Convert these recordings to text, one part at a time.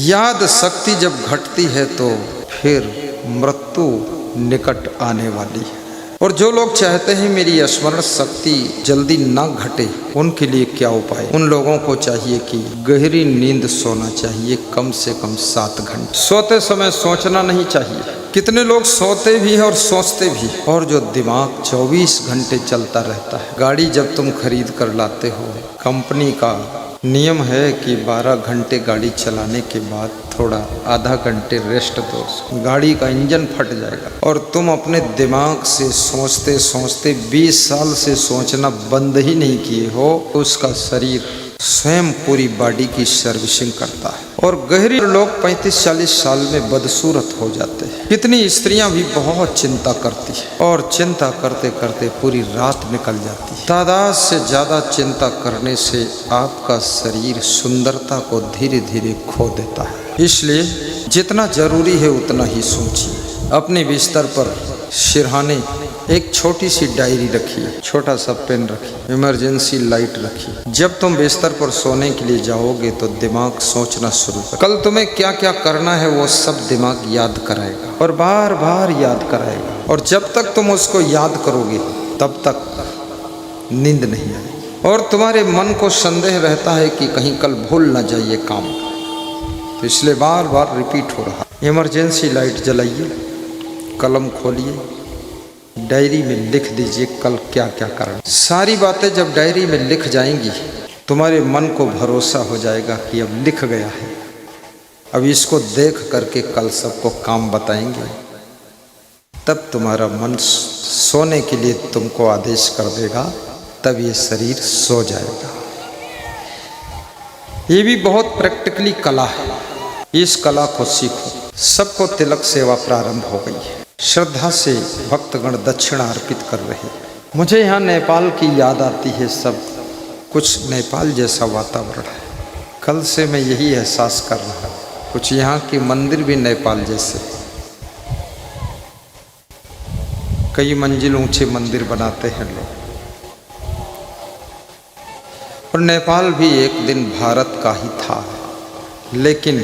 याद शक्ति जब घटती है तो फिर मृत्यु निकट आने वाली है। और जो लोग चाहते हैं मेरी स्मरण शक्ति जल्दी ना घटे, उनके लिए क्या उपाय? उन लोगों को चाहिए कि गहरी नींद सोना चाहिए, कम से कम 7 घंटे। सोते समय सोचना नहीं चाहिए। कितने लोग सोते भी हैं और सोचते भी, और जो दिमाग 24 घंटे चलता रहता है। गाड़ी जब तुम खरीद कर लाते हो, कंपनी का नियम है कि 12 घंटे गाड़ी चलाने के बाद थोड़ा आधा घंटे रेस्ट दो, गाड़ी का इंजन फट जाएगा। और तुम अपने दिमाग से सोचते सोचते 20 साल से सोचना बंद ही नहीं किए हो, उसका शरीर स्वयं पूरी बॉडी की सर्विसिंग करता है। और गहरी लोग 35-40 साल में बदसूरत हो जाते हैं। कितनी स्त्रियां भी बहुत चिंता करती है और चिंता करते करते पूरी रात निकल जाती है। तादाद से ज़्यादा चिंता करने से आपका शरीर सुंदरता को धीरे धीरे खो देता है। इसलिए जितना जरूरी है उतना ही सोचिए। अपने बिस्तर पर सिरहाने एक छोटी सी डायरी रखिए, छोटा सा पेन रखिए, इमरजेंसी लाइट रखिए। जब तुम बिस्तर पर सोने के लिए जाओगे तो दिमाग सोचना शुरू कर, कल तुम्हें क्या क्या करना है वो सब दिमाग याद कराएगा और बार बार याद कराएगा। और जब तक तुम उसको याद करोगे तब तक नींद नहीं आएगी। और तुम्हारे मन को संदेह रहता है कि कहीं कल भूल ना जाइए काम, तो इसलिए बार बार रिपीट हो रहा। इमरजेंसी लाइट जलाइए, कलम खोलिए, डायरी में लिख दीजिए कल क्या क्या करना। सारी बातें जब डायरी में लिख जाएंगी, तुम्हारे मन को भरोसा हो जाएगा कि अब लिख गया है, अब इसको देख करके कल सबको काम बताएंगे। तब तुम्हारा मन सोने के लिए तुमको आदेश कर देगा, तब ये शरीर सो जाएगा। ये भी बहुत प्रैक्टिकली कला है, इस कला को सीखो। सबको तिलक सेवा प्रारंभ हो गई है। श्रद्धा से भक्तगण दक्षिणा अर्पित कर रहे हैं। मुझे यहाँ नेपाल की याद आती है। सब कुछ नेपाल जैसा वातावरण है। कल से मैं यही एहसास कर रहा हूँ। कुछ यहाँ के मंदिर भी नेपाल जैसे, कई मंजिल ऊंचे मंदिर बनाते हैं लोग। और नेपाल भी एक दिन भारत का ही था, लेकिन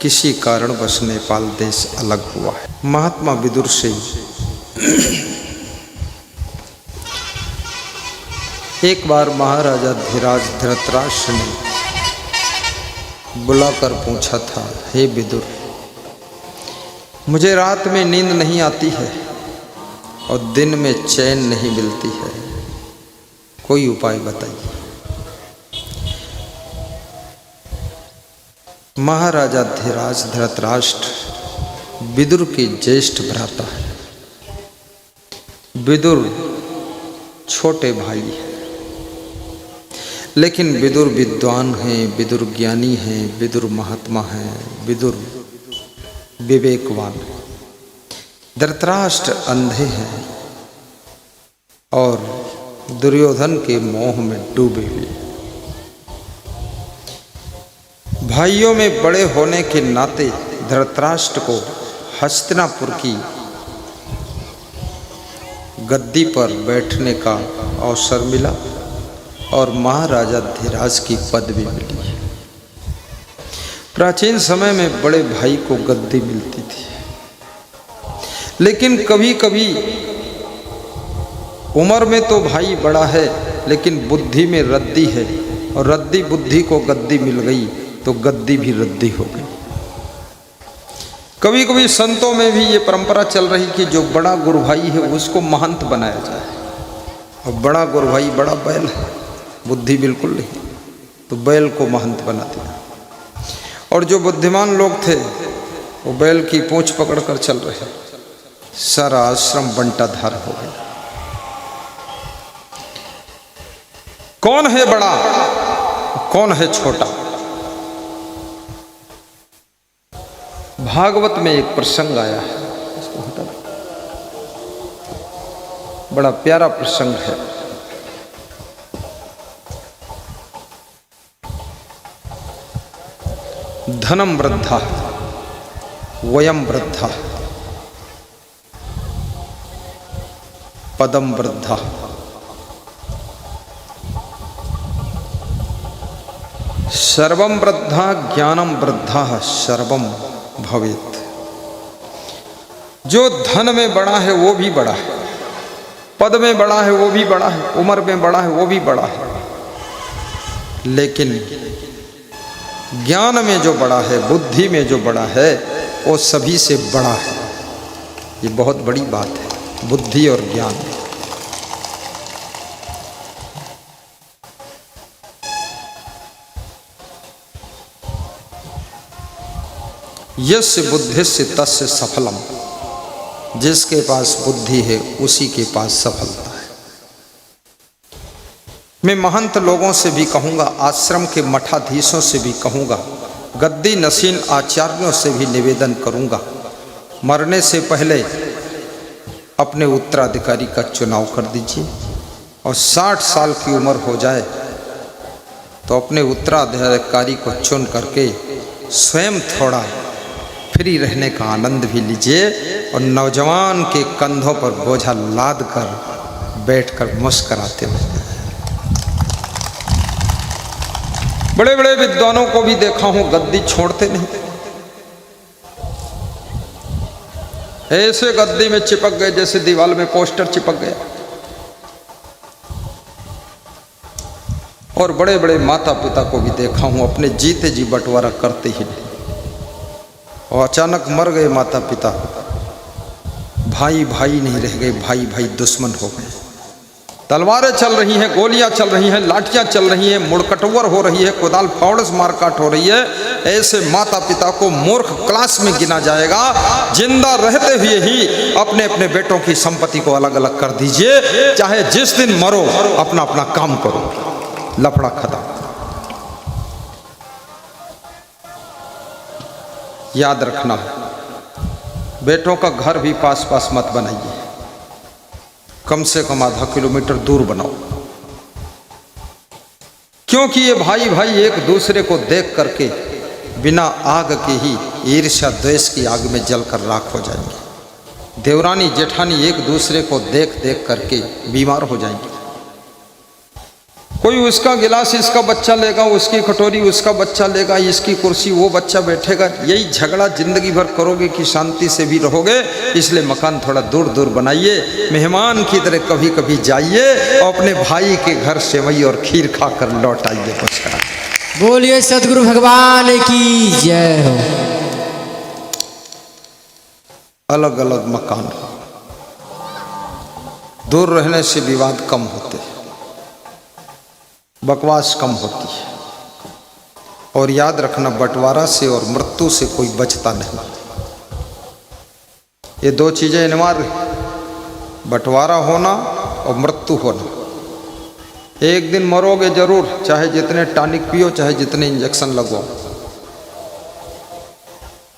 किसी कारणवश नेपाल देश अलग हुआ है। महात्मा विदुर से एक बार महाराजा धीराज धृतराष्ट्र ने बुलाकर पूछा था, हे विदुर, मुझे रात में नींद नहीं आती है और दिन में चैन नहीं मिलती है, कोई उपाय बताइए। महाराजा धीराज धृतराष्ट्र विदुर के ज्येष्ठ भ्राता है। विदुर छोटे भाई हैं, लेकिन विदुर विद्वान हैं, विदुर ज्ञानी हैं, विदुर महात्मा हैं, विदुर विवेकवान हैं। धृतराष्ट्र अंधे हैं और दुर्योधन के मोह में डूबे हुए। भाइयों में बड़े होने के नाते धृतराष्ट्र को हस्तिनापुर की गद्दी पर बैठने का अवसर मिला और महाराजा धीराज की पदवी मिली। प्राचीन समय में बड़े भाई को गद्दी मिलती थी, लेकिन कभी कभी उम्र में तो भाई बड़ा है लेकिन बुद्धि में रद्दी है, और रद्दी बुद्धि को गद्दी मिल गई तो गद्दी भी रद्दी हो गई। कभी कभी संतों में भी ये परंपरा चल रही कि जो बड़ा गुरु भाई है उसको महंत बनाया जाए, और बड़ा गुरु भाई बड़ा बैल है, बुद्धि बिल्कुल नहीं, तो बैल को महंत बना दिया। और जो बुद्धिमान लोग थे वो बैल की पूंछ पकड़कर चल रहे, सारा आश्रम बंटाधार हो गया। कौन है बड़ा, कौन है छोटा? भागवत में एक प्रसंग आया है, इसको हटा दो, बड़ा प्यारा प्रसंग है। धनम वृद्धा वयम वृद्धा पदम वृद्धा। सर्वम वृद्धा ज्ञानम वृद्धा सर्वम भवेत्। जो धन में बड़ा है वो भी बड़ा है, पद में बड़ा है वो भी बड़ा है, उम्र में बड़ा है वो भी बड़ा है, लेकिन ज्ञान में जो बड़ा है, बुद्धि में जो बड़ा है, वो सभी से बड़ा है। ये बहुत बड़ी बात है, बुद्धि और ज्ञान। यस्य बुद्धिस्य तस्य सफलम। जिसके पास बुद्धि है उसी के पास सफलता है। मैं महंत लोगों से भी कहूँगा, आश्रम के मठाधीशों से भी कहूँगा, गद्दी नसीन आचार्यों से भी निवेदन करूँगा, मरने से पहले अपने उत्तराधिकारी का चुनाव कर दीजिए और 60 साल की उम्र हो जाए तो अपने उत्तराधिकारी को चुन करके स्वयं थोड़ा फ्री रहने का आनंद भी लीजिए और नौजवान के कंधों पर बोझा लाद कर बैठकर मुस्कराते हुए। बड़े बड़े विद्वानों को भी देखा हूं, गद्दी छोड़ते नहीं, ऐसे गद्दी में चिपक गए जैसे दीवार में पोस्टर चिपक गया। और बड़े बड़े माता पिता को भी देखा हूं, अपने जीते जी बंटवारा करते ही नहीं। और अचानक मर गए माता पिता, भाई भाई नहीं रह गए, भाई भाई दुश्मन हो गए। तलवारें चल रही हैं, गोलियां चल रही हैं, लाठियां चल रही हैं, मुड़कटवर हो रही है, कुदाल फावड़स मारकाट हो रही है। ऐसे माता पिता को मूर्ख क्लास में गिना जाएगा। जिंदा रहते हुए ही अपने अपने बेटों की संपत्ति को अलग अलग कर दीजिए, चाहे जिस दिन मरो अपना अपना काम करो, लफड़ा खत्म। याद रखना, बेटों का घर भी पास पास मत बनाइए, कम से कम आधा किलोमीटर दूर बनाओ, क्योंकि ये भाई भाई एक दूसरे को देख करके बिना आग के ही ईर्ष्या द्वेष की आग में जलकर राख हो जाएंगे। देवरानी जेठानी एक दूसरे को देख देख करके बीमार हो जाएंगे। कोई उसका गिलास इसका बच्चा लेगा, उसकी कटोरी उसका बच्चा लेगा, इसकी कुर्सी वो बच्चा बैठेगा। यही झगड़ा जिंदगी भर करोगे कि शांति से भी रहोगे। इसलिए मकान थोड़ा दूर दूर बनाइए, मेहमान की तरह कभी कभी जाइए और अपने भाई के घर सेवई और खीर खाकर लौट आइए। कुछ करा बोलिए सतगुरु भगवान की जय हो। अलग अलग मकान, दूर रहने से विवाद कम होते हैं, बकवास कम होती है। और याद रखना, बंटवारा से और मृत्यु से कोई बचता नहीं। ये दो चीजें अनिवार्य, बंटवारा होना और मृत्यु होना। एक दिन मरोगे जरूर, चाहे जितने टॉनिक पियो, चाहे जितने इंजेक्शन लगवाओ।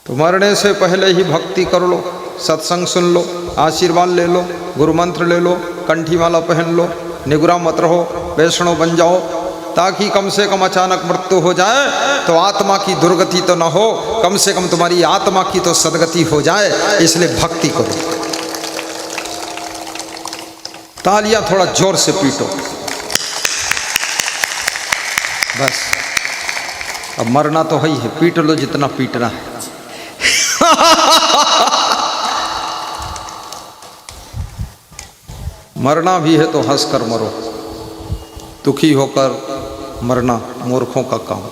तो मरने से पहले ही भक्ति कर लो, सत्संग सुन लो, आशीर्वाद ले लो, गुरु मंत्र ले लो, कंठी माला पहन लो, निगुरा मत रहो, वैष्णव बन जाओ, ताकि कम से कम अचानक मृत्यु हो जाए तो आत्मा की दुर्गति तो ना हो, कम से कम तुम्हारी आत्मा की तो सदगति हो जाए। इसलिए भक्ति करो। तालियां थोड़ा जोर से पीटो। बस अब मरना तो है ही है, पीट लो जितना पीटना है। मरना भी है तो हंस कर मरो, दुखी होकर मरना मूर्खों का काम,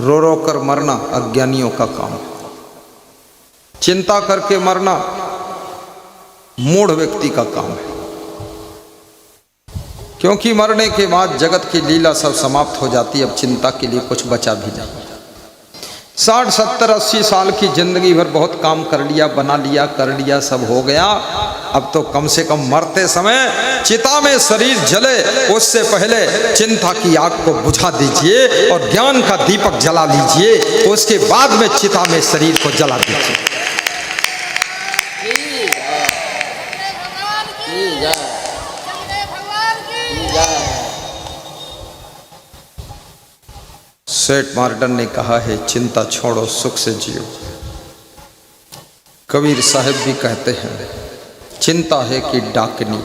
रो रो कर मरना अज्ञानियों का काम, चिंता करके मरना मूढ़ व्यक्ति का काम है। क्योंकि मरने के बाद जगत की लीला सब समाप्त हो जाती है, अब चिंता के लिए कुछ बचा भी नहीं। 60, 70, 80 साल की जिंदगी भर बहुत काम कर लिया, बना लिया, कर लिया, सब हो गया। अब तो कम से कम मरते समय चिता में शरीर जले उससे पहले चिंता की आग को बुझा दीजिए और ज्ञान का दीपक जला लीजिए। उसके बाद में चिता में शरीर को जला दीजिए। सेठ मार्डन ने कहा है, चिंता छोड़ो सुख से जियो। कबीर साहब भी कहते हैं, चिंता है कि डाकनी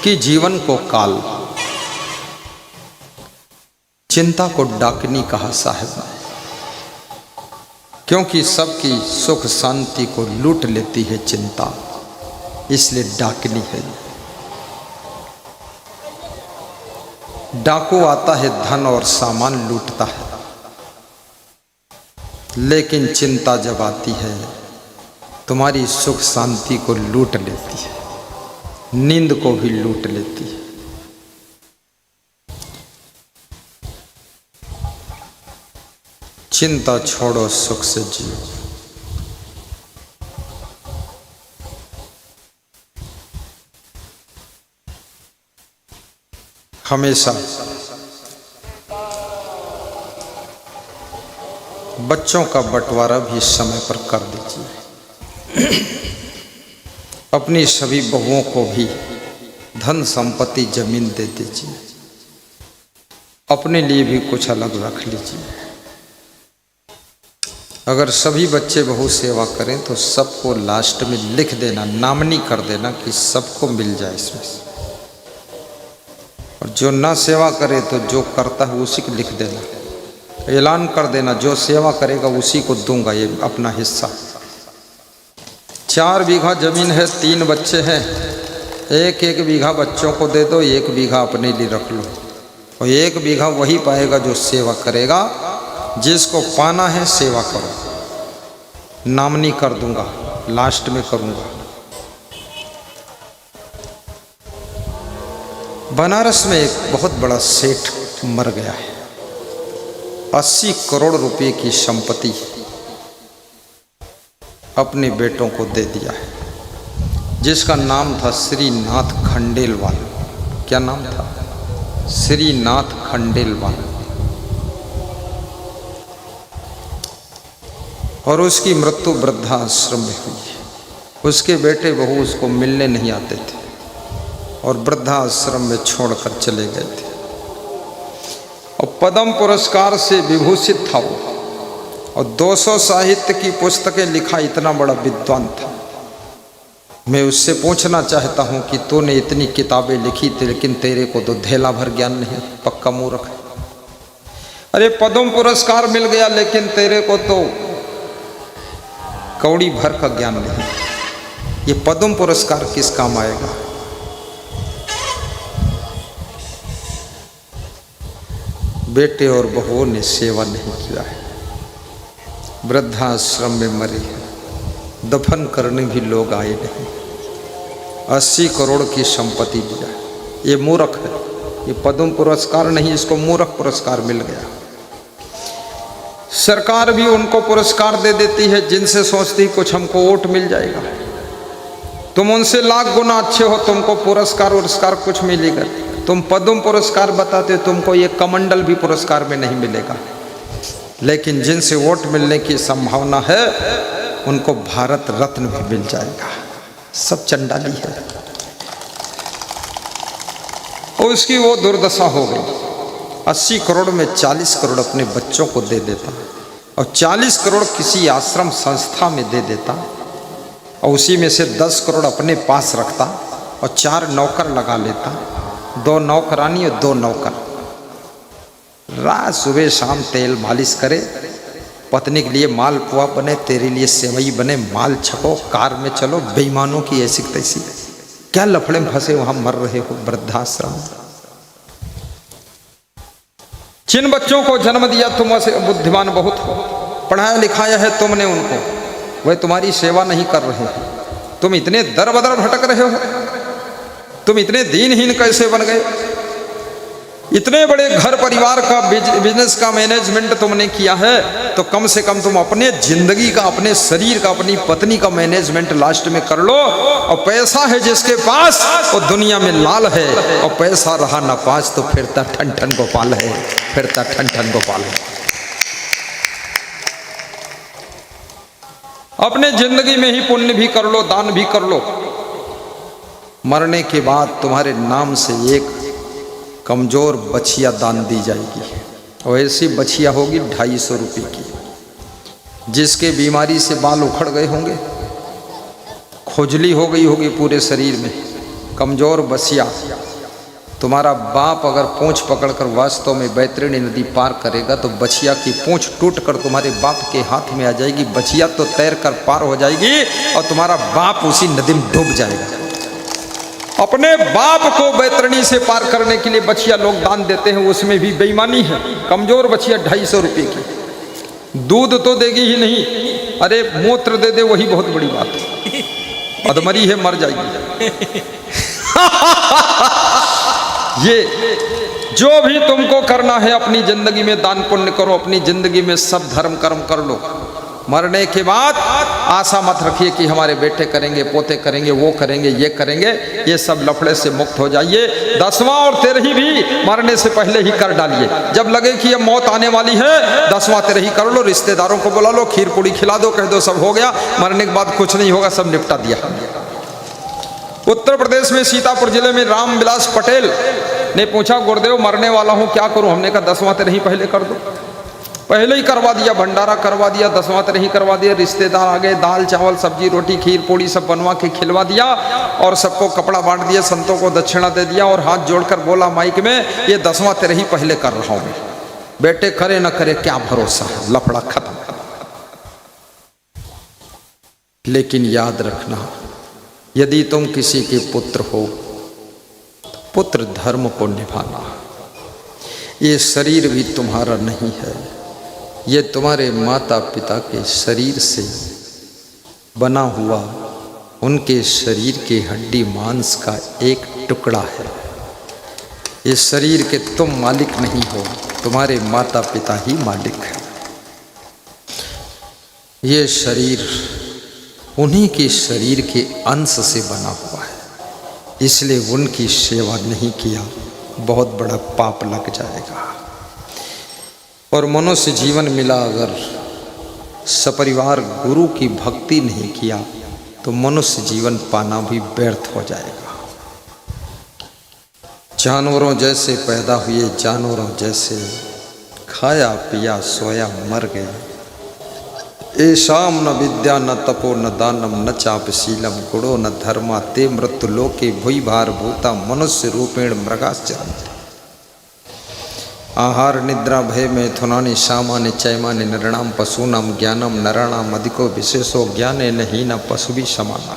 कि जीवन को काल। चिंता को डाकनी कहा साहब ने, क्योंकि सबकी सुख शांति को लूट लेती है चिंता, इसलिए डाकनी है। डाकू आता है धन और सामान लूटता है, लेकिन चिंता जब आती है तुम्हारी सुख शांति को लूट लेती है, नींद को भी लूट लेती है। चिंता छोड़ो, सुख से जियो। हमेशा बच्चों का बंटवारा भी समय पर कर दीजिए। अपनी सभी बहुओं को भी धन संपत्ति जमीन दे दीजिए, अपने लिए भी कुछ अलग रख लीजिए। अगर सभी बच्चे बहु सेवा करें तो सबको लास्ट में लिख देना, नामनी कर देना कि सबको मिल जाए इसमें से। और जो ना सेवा करे तो जो करता है उसी को लिख देना, ऐलान कर देना जो सेवा करेगा उसी को दूंगा ये अपना हिस्सा। 4 बीघा जमीन है, 3 बच्चे हैं, 1-1 बीघा बच्चों को दे दो, 1 बीघा अपने लिए रख लो। और 1 बीघा वही पाएगा जो सेवा करेगा। जिसको पाना है सेवा करो, नामनी कर दूंगा, लास्ट में करूंगा। बनारस में एक बहुत बड़ा सेठ मर गया है, 80 करोड़ रुपए की संपत्ति अपने बेटों को दे दिया है, जिसका नाम था श्रीनाथ खंडेलवाल। क्या नाम था? श्रीनाथ खंडेलवाल। और उसकी मृत्यु वृद्धाश्रम में हुई है। उसके बेटे बहू उसको मिलने नहीं आते थे और वृद्धाश्रम में छोड़कर चले गए थे। और पद्म पुरस्कार से विभूषित था वो, और 200 साहित्य की पुस्तकें लिखा, इतना बड़ा विद्वान था। मैं उससे पूछना चाहता हूँ कि तूने इतनी किताबें लिखी थी लेकिन तेरे को तो धेला भर ज्ञान नहीं, पक्का मूर्ख है। अरे पद्म पुरस्कार मिल गया लेकिन तेरे को तो कौड़ी भर का ज्ञान नहीं। ये पद्म पुरस्कार किस काम आएगा? बेटे और बहुओं ने सेवा नहीं किया है, वृद्धाश्रम में मरे हैं, दफन करने भी लोग आए नहीं। 80 करोड़ की संपत्ति दिया, ये मूर्ख है। ये पद्म पुरस्कार नहीं, इसको मूर्ख पुरस्कार मिल गया। सरकार भी उनको पुरस्कार दे देती है जिनसे सोचती कुछ हमको वोट मिल जाएगा। तुम उनसे लाख गुना अच्छे हो, तुमको पुरस्कार कुछ मिलेगा। तुम पद्म पुरस्कार बताते, तुमको ये कमंडल भी पुरस्कार में नहीं मिलेगा। लेकिन जिनसे वोट मिलने की संभावना है उनको भारत रत्न भी मिल जाएगा। सब चंडाली है। और उसकी वो दुर्दशा हो गई, 80 करोड़ में 40 करोड़ अपने बच्चों को दे देता और 40 करोड़ किसी आश्रम संस्था में दे देता, और उसी में से 10 करोड़ अपने पास रखता और 4 नौकर लगा लेता, 2 नौकरानी और 2 नौकर। रात सुबह शाम तेल मालिश करे, पत्नी के लिए मालपुआ बने, तेरे लिए सेवई बने, माल छको, कार में चलो। बेईमानों की ऐसी तैसी, क्या लफड़े में फंसे वहां मर रहे हो वृद्धाश्रम। जिन बच्चों को जन्म दिया तुम से बुद्धिमान बहुत हो, पढ़ाया लिखाया है तुमने उनको, वह तुम्हारी सेवा नहीं कर रहे हैं। तुम इतने दर बदर भटक रहे हो, तुम इतने दीनहीन कैसे बन गए? इतने बड़े घर परिवार का बिजनेस का मैनेजमेंट तुमने किया है, तो कम से कम तुम अपने जिंदगी का, अपने शरीर का, अपनी पत्नी का मैनेजमेंट लास्ट में कर लो। और पैसा है जिसके पास वो दुनिया में लाल है, और पैसा रहा ना पास तो फिरता ठन ठन गोपाल है, फिरता ठन ठन गोपाल है। अपने जिंदगी में ही पुण्य भी कर लो, दान भी कर लो। मरने के बाद तुम्हारे नाम से एक कमजोर बछिया दान दी जाएगी, और ऐसी बछिया होगी 250 रुपये की, जिसके बीमारी से बाल उखड़ गए होंगे, खुजली हो गई होगी पूरे शरीर में, कमजोर बछिया तुम्हारा बाप अगर पूंछ पकड़कर वास्तव में बैतरणी नदी पार करेगा तो बछिया की पूंछ टूटकर तुम्हारे बाप के हाथ में आ जाएगी। बछिया तो तैर कर पार हो जाएगी और तुम्हारा बाप उसी नदी में डूब जाएगा। अपने बाप को बैतरणी से पार करने के लिए बछिया लोग दान देते हैं, उसमें भी बेईमानी है। कमजोर बछिया 250 रुपये की, दूध तो देगी ही नहीं, अरे मूत्र दे दे वही बहुत बड़ी बात है, अधमरी है मर जाएगी। ये जो भी तुमको करना है अपनी जिंदगी में दान पुण्य करो, अपनी जिंदगी में सब धर्म कर्म कर लो। मरने के बाद आशा मत रखिए कि हमारे बेटे करेंगे, पोते करेंगे, वो करेंगे, ये करेंगे। ये सब लफड़े से मुक्त हो जाइए। 10वां और 13वीं भी मरने से पहले ही कर डालिए। जब लगे कि अब मौत आने वाली है, 10वां 13वीं कर लो, रिश्तेदारों को बुला लो, खीर पूड़ी खिला दो, कह दो सब हो गया, मरने के बाद कुछ नहीं होगा, सब निपटा दिया। उत्तर प्रदेश में सीतापुर जिले में रामविलास पटेल ने पूछा, गुरुदेव मरने वाला हूँ क्या करूँ? हमने कहा 10वां 13वीं पहले कर दो। पहले ही करवा दिया, भंडारा करवा दिया, 10वां 13वीं करवा दिया, रिश्तेदार आ गए, दाल चावल सब्जी रोटी खीर पूड़ी सब बनवा के खिलवा दिया और सबको कपड़ा बांट दिया, संतों को दक्षिणा दे दिया और हाथ जोड़कर बोला माइक में, ये 10वां 13वीं पहले कर रहा हूँ। बेटे करे न करे क्या भरोसा है, लफड़ा खत्म। लेकिन याद रखना, यदि तुम किसी के पुत्र हो, पुत्र धर्म को निभाना। ये शरीर भी तुम्हारा नहीं है, ये तुम्हारे माता पिता के शरीर से बना हुआ उनके शरीर के हड्डी मांस का एक टुकड़ा है। इस शरीर के तुम मालिक नहीं हो, तुम्हारे माता पिता ही मालिक है। ये शरीर उन्हीं के शरीर के अंश से बना हुआ है, इसलिए उनकी सेवा नहीं किया बहुत बड़ा पाप लग जाएगा। और मनुष्य जीवन मिला अगर सपरिवार गुरु की भक्ति नहीं किया तो मनुष्य जीवन पाना भी व्यर्थ हो जाएगा। जानवरों जैसे पैदा हुए, जानवरों जैसे खाया पिया सोया मर गए। ऐशाम न विद्या न तपो न दानम न चापशीलम गुणो न धर्मा ते मृत्यु लोके भूई भार भूता मनुष्य रूपेण मृगाश्चरम। आहार निद्रा भय मैथुनानि सामान्य चैमानि नृणाम पशूनाम ज्ञानम नराणाम अधिको विशेषो ज्ञाने न हीना पशु भी समाना।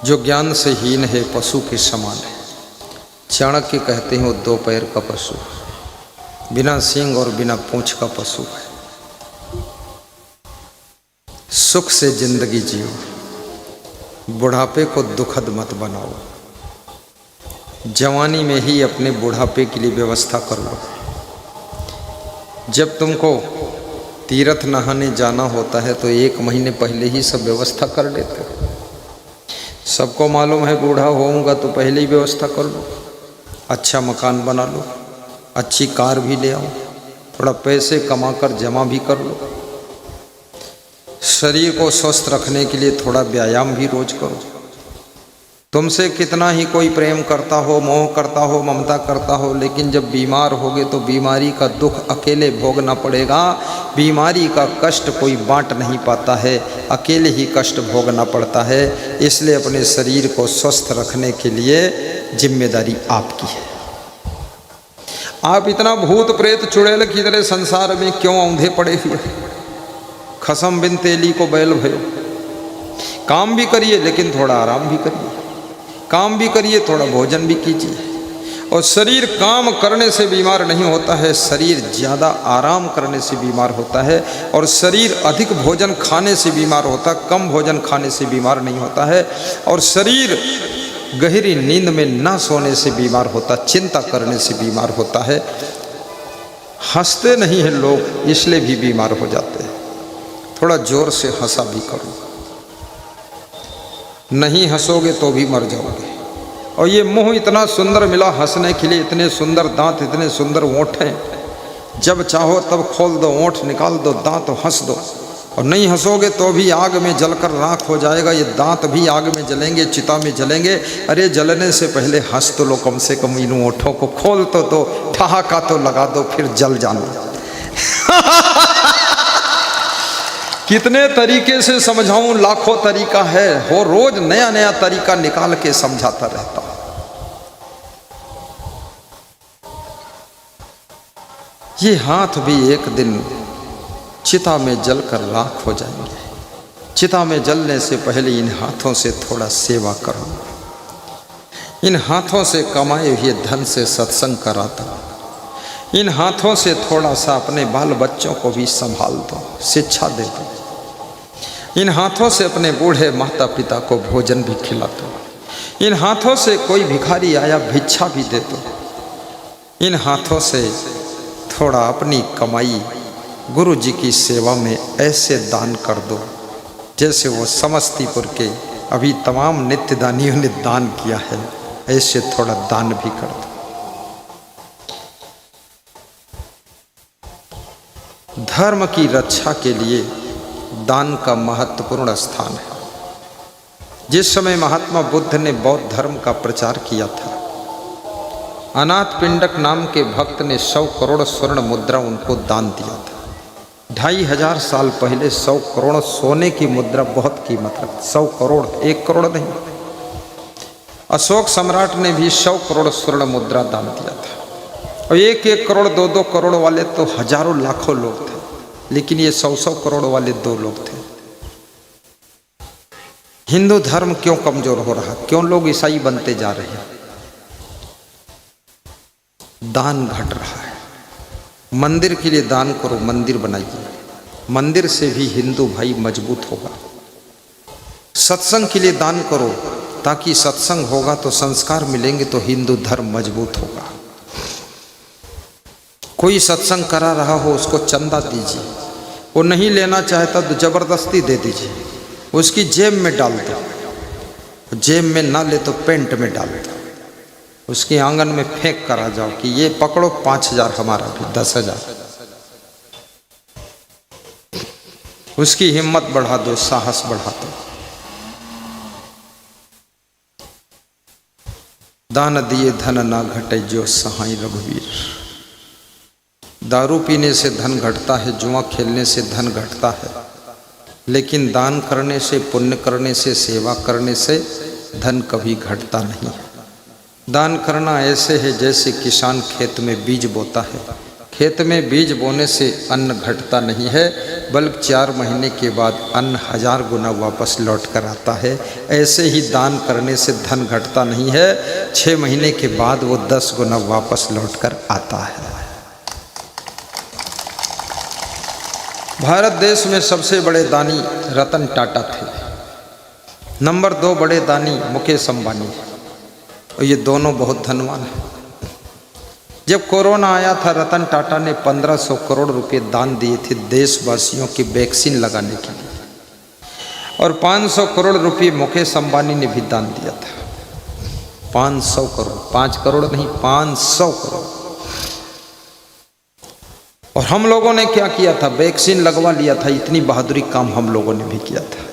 जो ज्ञान से हीन है पशु के समान है। चाणक्य कहते हैं वो 2 पैर का पशु, बिना सींग और बिना पूंछ का पशु है। सुख से जिंदगी जियो, बुढ़ापे को दुखद मत बनाओ। जवानी में ही अपने बुढ़ापे के लिए व्यवस्था कर लो। जब तुमको तीर्थ नहाने जाना होता है तो 1 महीने पहले ही सब व्यवस्था कर लेते हो। सबको मालूम है बूढ़ा होऊंगा तो पहले ही व्यवस्था कर लो। अच्छा मकान बना लो, अच्छी कार भी ले आओ, थोड़ा पैसे कमा कर जमा भी कर लो। शरीर को स्वस्थ रखने के लिए थोड़ा व्यायाम भी रोज करो। तुमसे कितना ही कोई प्रेम करता हो, मोह करता हो, ममता करता हो, लेकिन जब बीमार होगे तो बीमारी का दुख अकेले भोगना पड़ेगा। बीमारी का कष्ट कोई बांट नहीं पाता है, अकेले ही कष्ट भोगना पड़ता है। इसलिए अपने शरीर को स्वस्थ रखने के लिए जिम्मेदारी आपकी है। आप इतना भूत प्रेत चुड़ैल की तरह संसार में क्यों औंधे पड़े हुए? खसम बिन तेली को बैल भयो। काम भी करिए लेकिन थोड़ा आराम भी करिए, काम भी करिए थोड़ा भोजन भी कीजिए। और शरीर काम करने से बीमार नहीं होता है, शरीर ज़्यादा आराम करने से बीमार होता है। और शरीर अधिक भोजन खाने से बीमार होता, कम भोजन खाने से बीमार नहीं होता है। और शरीर गहरी नींद में ना सोने से बीमार होता, चिंता करने से बीमार होता है। हंसते नहीं हैं लोग, इसलिए भी बीमार हो जाते हैं। थोड़ा जोर से हंसा भी करो, नहीं हंसोगे तो भी मर जाओगे। और ये मुंह इतना सुंदर मिला हंसने के लिए, इतने सुंदर दांत, इतने सुंदर ओंठ हैं। जब चाहो तब खोल दो ओंठ, निकाल दो दांत, हंस दो। और नहीं हंसोगे तो भी आग में जलकर राख हो जाएगा। ये दांत भी आग में जलेंगे, चिता में जलेंगे। अरे जलने से पहले हंस तो लो, कम से कम इन ओंठों को खोल तो दो, ठहाका तो लगा दो, फिर जल जाना। कितने तरीके से समझाऊं, लाखों तरीका है, वो रोज नया नया तरीका निकाल के समझाता रहता हूं। ये हाथ भी एक दिन चिता में जलकर राख हो जाएंगे। चिता में जलने से पहले इन हाथों से थोड़ा सेवा करो, इन हाथों से कमाए हुए धन से सत्संग कराता, इन हाथों से थोड़ा सा अपने बाल बच्चों को भी संभाल दो, शिक्षा दे दो, इन हाथों से अपने बूढ़े माता पिता को भोजन भी खिला दो, इन हाथों से कोई भिखारी आया भिक्षा भी दे दो, इन हाथों से थोड़ा अपनी कमाई गुरु जी की सेवा में ऐसे दान कर दो जैसे वो समस्तीपुर के अभी तमाम नित्यदानियों ने दान किया है, ऐसे थोड़ा दान भी कर दो। धर्म की रक्षा के लिए दान का महत्वपूर्ण स्थान है। जिस समय महात्मा बुद्ध ने बौद्ध धर्म का प्रचार किया था, अनाथ पिंडक नाम के भक्त ने 100 करोड़ स्वर्ण मुद्रा उनको दान दिया था। 2500 साल पहले 100 करोड़ सोने की मुद्रा बहुत कीमत रखती, 100 करोड़, 1 करोड़ नहीं। अशोक सम्राट ने भी 100 करोड़ स्वर्ण मुद्रा दान दिया था। और 1-1 करोड़ 2-2 करोड़ वाले तो हजारों लाखों लोग थे, लेकिन ये 100-100 करोड़ वाले 2 लोग थे। हिंदू धर्म क्यों कमजोर हो रहा, क्यों लोग ईसाई बनते जा रहे हैं? दान घट रहा है। मंदिर के लिए दान करो, मंदिर बनाइए, मंदिर से भी हिंदू भाई मजबूत होगा। सत्संग के लिए दान करो, ताकि सत्संग होगा तो संस्कार मिलेंगे, तो हिंदू धर्म मजबूत होगा। कोई सत्संग करा रहा हो उसको चंदा दीजिए, वो नहीं लेना चाहता तो जबरदस्ती दे दीजिए, उसकी जेब में डाल दो, जेब में ना ले तो पेंट में डाल दो, उसके आंगन में फेंक कर आ जाओ कि ये पकड़ो 5000 हमारा भी 10,000। उसकी हिम्मत बढ़ा दो, साहस बढ़ा दो। दान दिए धन ना घटे जो सहाय रघुवीर। दारू पीने से धन घटता है, जुआ खेलने से धन घटता है, लेकिन दान करने से, पुण्य करने से, सेवा करने से धन कभी घटता नहीं है। दान करना ऐसे है जैसे किसान खेत में बीज बोता है। खेत में बीज बोने से अन्न घटता नहीं है, बल्कि 4 महीने के बाद अन्न 1000 गुना वापस लौट कर आता है। ऐसे ही दान करने से धन घटता नहीं है, 6 महीने के बाद वो 10 गुना वापस लौट कर आता है। भारत देश में सबसे बड़े दानी रतन टाटा थे। नंबर 2 बड़े दानी मुकेश अंबानी, और ये दोनों बहुत धनवान हैं। जब कोरोना आया था, रतन टाटा ने 1500 करोड़ रुपए दान दिए थे देशवासियों की वैक्सीन लगाने के लिए, और 500 करोड़ रुपए मुकेश अंबानी ने भी दान दिया था। 500 करोड़, 5 करोड़ नहीं, 500 करोड़। और हम लोगों ने क्या किया था? वैक्सीन लगवा लिया था। इतनी बहादुरी काम हम लोगों ने भी किया था।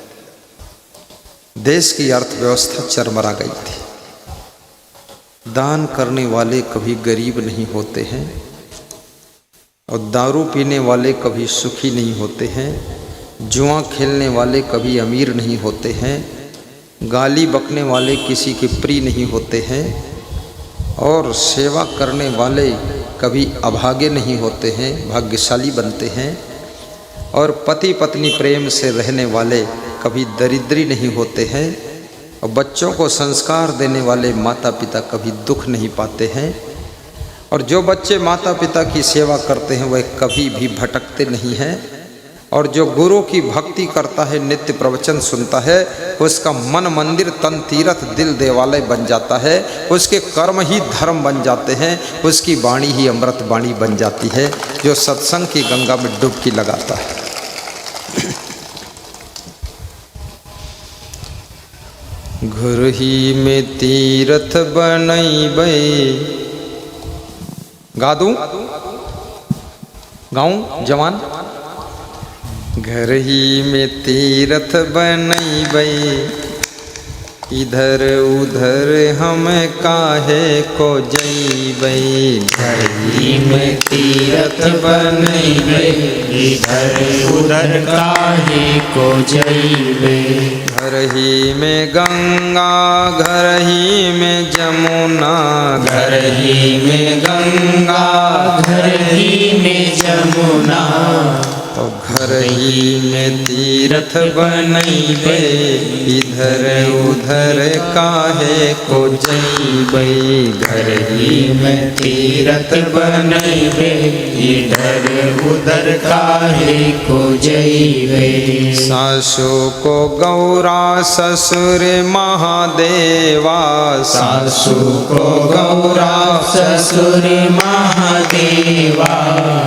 देश की अर्थव्यवस्था चरमरा गई थी। दान करने वाले कभी गरीब नहीं होते हैं, और दारू पीने वाले कभी सुखी नहीं होते हैं, जुआ खेलने वाले कभी अमीर नहीं होते हैं, गाली बकने वाले किसी के प्रिय नहीं होते हैं, और सेवा करने वाले कभी अभागे नहीं होते हैं, भाग्यशाली बनते हैं, और पति पत्नी प्रेम से रहने वाले कभी दरिद्री नहीं होते हैं, और बच्चों को संस्कार देने वाले माता पिता कभी दुख नहीं पाते हैं, और जो बच्चे माता पिता की सेवा करते हैं वह कभी भी भटकते नहीं हैं, और जो गुरु की भक्ति करता है, नित्य प्रवचन सुनता है, उसका मन मंदिर तन तीर्थ दिल देवालय बन जाता है, उसके कर्म ही धर्म बन जाते हैं, उसकी वाणी ही अमृत वाणी बन जाती है, जो सत्संग की गंगा में डुबकी लगाता है। घर ही में तीर्थ बनैबै, गा दूं, गाऊं जवान? घर ही में तीर्थ बनैबै, इधर उधर हम काहे को जइबै, घर ही में तीरथ बनैबे, इधर उधर काहे को जइबे। घर ही में गंगा घर ही में जमुना, घर ही में गंगा घर ही में जमुना, और घर ही में तीर्थ बनैबे, इधर उधर काहे को जइबै। घर ही में तीरथ बनैबे, इधर उधर काहे को जइबे। सासु को गौरा ससुर महादेवा, सासु को गौरा ससुर महादेवा,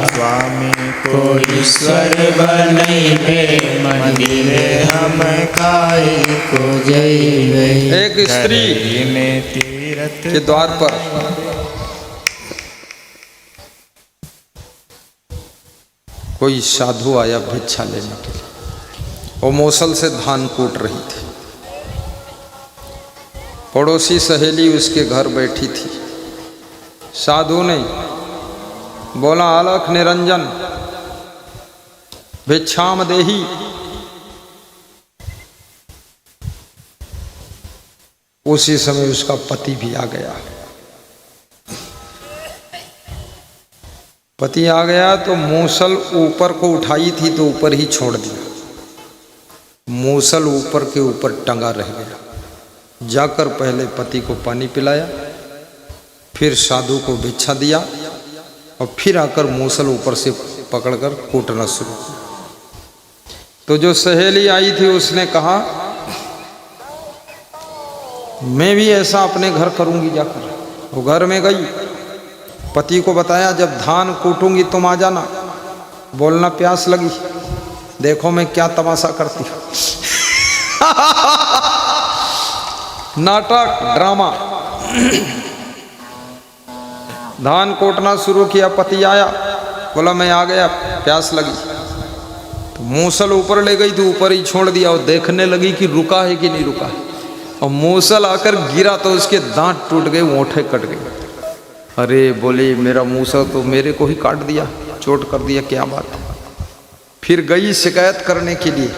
स्वामी को ईश्वर बनैबे, मंदिर हम काहे को जइबे। एक स्त्री में तीरथ के द्वार पर कोई साधु आया भिक्षा लेने के लिए। वो मूसल से धान कूट रही थी। पड़ोसी सहेली उसके घर बैठी थी। साधु ने बोला, अलख निरंजन भिक्षाम देही। उसी समय उसका पति भी आ गया। पति आ गया तो मूसल ऊपर को उठाई थी तो ऊपर ही छोड़ दिया। मूसल ऊपर के ऊपर टंगा रह गया। जाकर पहले पति को पानी पिलाया, फिर साधु को भिक्षा दिया और फिर आकर मूसल ऊपर से पकड़कर कूटना शुरू किया। तो जो सहेली आई थी उसने कहा, मैं भी ऐसा अपने घर करूंगी जाकर। वो घर में गई, पति को बताया, जब धान कूटूंगी तुम आ जाना, बोलना प्यास लगी, देखो मैं क्या तमाशा करती हूँ। नाटक ड्रामा। धान कूटना शुरू किया, पति आया, बोला मैं आ गया, प्यास लगी। तो मूसल ऊपर ले गई तो ऊपर ही छोड़ दिया और देखने लगी कि रुका है कि नहीं रुका है। और मूसल आकर गिरा तो उसके दांत टूट गए, ओंठे कट गए। अरे बोली, मेरा मूसल तो मेरे को ही काट दिया, चोट कर दिया, क्या बात है। फिर गई शिकायत करने के लिए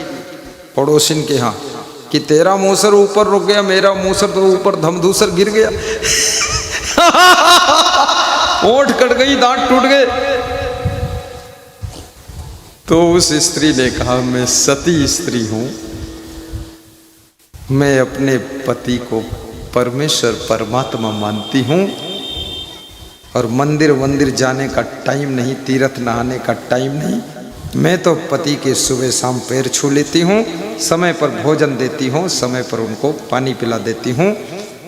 पड़ोसिन के यहाँ कि तेरा मूसल ऊपर रुक गया, मेरा मूसल तो ऊपर धमधूसर गिर गया। ओंठ कट गई, दांत टूट गए। तो उस स्त्री ने कहा, मैं सती स्त्री हूं, मैं अपने पति को परमेश्वर परमात्मा मानती हूं और मंदिर वंदिर जाने का टाइम नहीं, तीर्थ नहाने का टाइम नहीं। मैं तो पति के सुबह शाम पैर छू लेती हूँ, समय पर भोजन देती हूँ, समय पर उनको पानी पिला देती हूँ,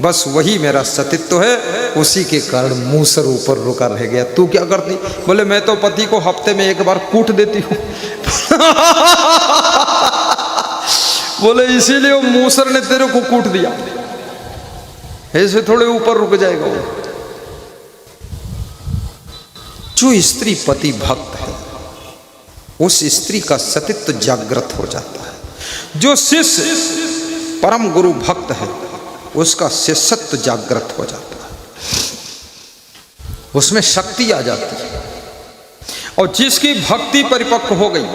बस वही मेरा सतीत्व है। उसी के कारण मूसर ऊपर रुका रह गया। तू क्या करती? बोले मैं तो पति को हफ्ते में एक बार कूट देती हूँ। बोले इसीलिए वो मूसर ने तेरे को कूट दिया, ऐसे थोड़े ऊपर रुक जाएगा वो। जो स्त्री पति भक्त है उस स्त्री का सतीत्व जागृत हो जाता है। जो शिष्य परम गुरु भक्त है उसका शिष्यत्व जागृत हो जाता है, उसमें शक्ति आ जाती है। और जिसकी भक्ति परिपक्व हो गई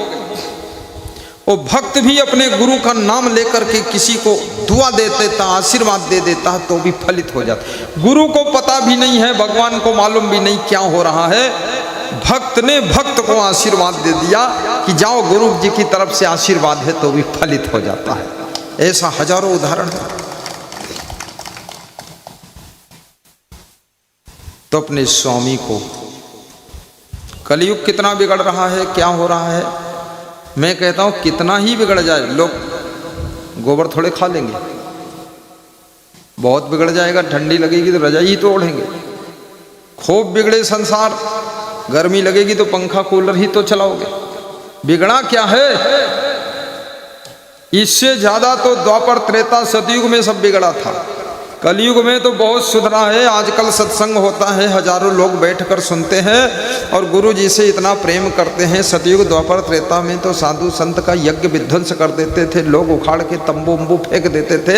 वो भक्त भी अपने गुरु का नाम लेकर के किसी को दुआ दे देता, आशीर्वाद दे देता है तो भी फलित हो जाता। गुरु को पता भी नहीं है, भगवान को मालूम भी नहीं क्या हो रहा है, भक्त ने भक्त को आशीर्वाद दे दिया कि जाओ गुरु जी की तरफ से आशीर्वाद है, तो भी फलित हो जाता है। ऐसा हजारों उदाहरण है। तो अपने स्वामी को, कलयुग कितना बिगड़ रहा है, क्या हो रहा है, मैं कहता हूं कितना ही बिगड़ जाए, लोग गोबर थोड़े खा लेंगे, बहुत बिगड़ जाएगा। ठंडी लगेगी तो रजाई तो ओढ़ेंगे। खूब बिगड़े संसार, गर्मी लगेगी तो पंखा कूलर ही तो चलाओगे। बिगड़ा क्या है? इससे ज्यादा तो द्वापर त्रेता सतयुग में सब बिगड़ा था। कलयुग में तो बहुत सुधरा है। आजकल सत्संग होता है, हजारों लोग बैठकर सुनते हैं और गुरु जी से इतना प्रेम करते हैं। सतयुग द्वापर त्रेता में तो साधु संत का यज्ञ विध्वंस कर देते थे, लोग उखाड़ के तंबू उम्बू फेंक देते थे।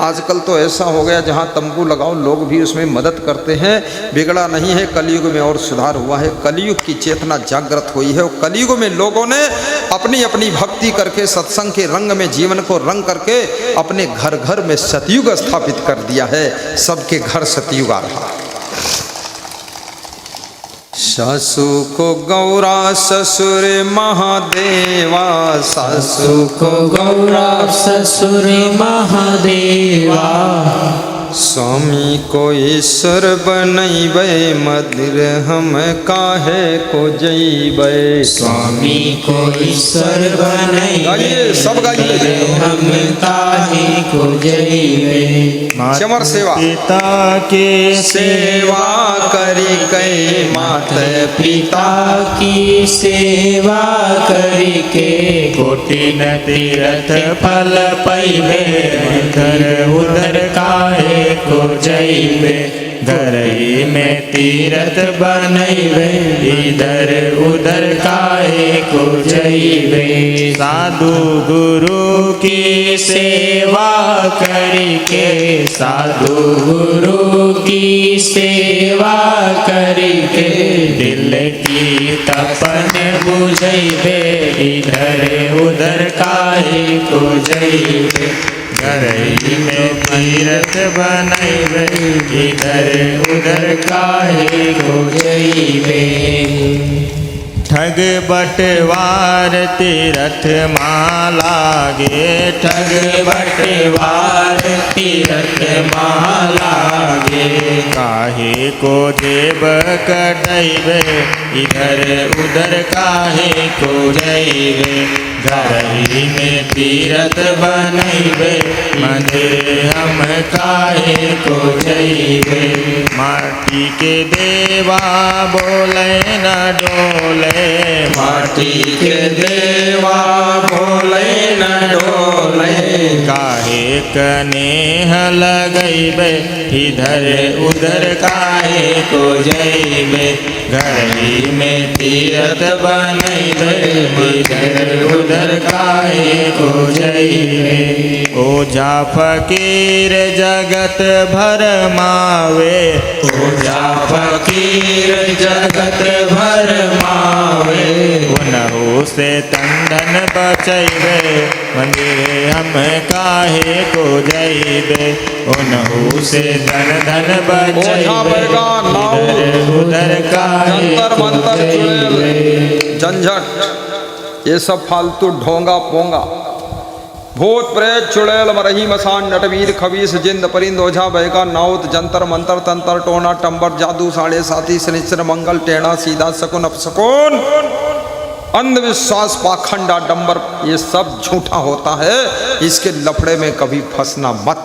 आजकल तो ऐसा हो गया जहाँ तंबू लगाओ लोग भी उसमें मदद करते हैं। बिगड़ा नहीं है, कलयुग में और सुधार हुआ है। कलयुग की चेतना जागृत हुई है और कलयुग में लोगों ने अपनी अपनी भक्ति करके सत्संग के रंग में जीवन को रंग करके अपने घर घर में सतयुग स्थापित कर दिया है। सबके घर सतयुग आ रहा। सासू को गौरा ससुर महादेवा, सासू को गौरा ससुर महादेवा, स्वामी को ईश्वर बनैबे, मंदिर हम काहे को जैबे। स्वामी को ईश्वर बनैबे, गाइए सब गाइए, हम काहे को जैबे। चमर सेवा पिता के सेवा करी कई, मात पिता की सेवा करके कोटिन तीर्थ फल पैबे, घर उधर काहे को जैबे। घर ही में तीर्थ बनैबे, इधर उधर काहे को जैबे। साधु गुरु की सेवा करके, साधु गुरु की सेवा करके, दिल की तपन बुझैबे, इधर उधर काहे को जैबे। घर ही में तीर्थ बनैबे, इधर उधर काहे को जैबे। ठग बटवार तीर्थ माला गे, ठग बटवार तीर्थ माला गे। काहे को जेब कटैबे, इधर उधर काहे को जैबे। घर ही में तीर्थ बनैबे, मंदिर हम काहे को जैबे। माटी के देवा बोले न डोले, माटी के देवा बोले न डोले। काहे कनेह लगैबे, इधर उधर काहे को जैबे। घर ही में तीर्थ बनैबे, इधर उधर काहे को जैबे। ओझा फकीर जगत भर मावे, ओझा फकीर जगत भर मावे। उनहु से तन धन बचैबे, मंदिर हम काहे को जैबे। उनहु से धन धन बचैबे, इधर उधर काहे जंतर को मंतर जैबे। चुड़ैल झंझट ये सब फालतू ढोंगा पोंगा, भूत प्रेत चुड़ैल मरही मसान नटवीर खबीस जिंद परिंद ओझा बहका नाउत जंतर मंतर तंत्र टोना टंबर जादू साढ़े साथी शनिश्चर मंगल टेढ़ा सीधा शकुन अपशकुन अंधविश्वास पाखंड आडंबर ये सब झूठा होता है। इसके लफड़े में कभी फंसना मत।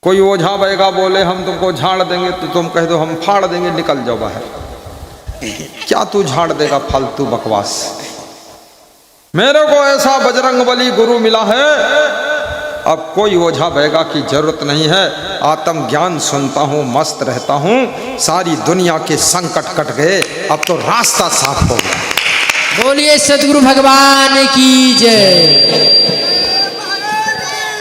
कोई ओझा बहका बोले हम तुमको झाड़ देंगे तो तुम कह दो हम फाड़ देंगे, निकल जाओ बाहर। क्या तू झाड़ देगा फालतू बकवास। मेरे को ऐसा बजरंग बली गुरु मिला है, अब कोई ओझा बहगा की जरूरत नहीं है। आत्म ज्ञान सुनता हूँ, मस्त रहता हूँ। सारी दुनिया के संकट कट गए, अब तो रास्ता साफ हो गया। बोलिए सतगुरु भगवान की जय।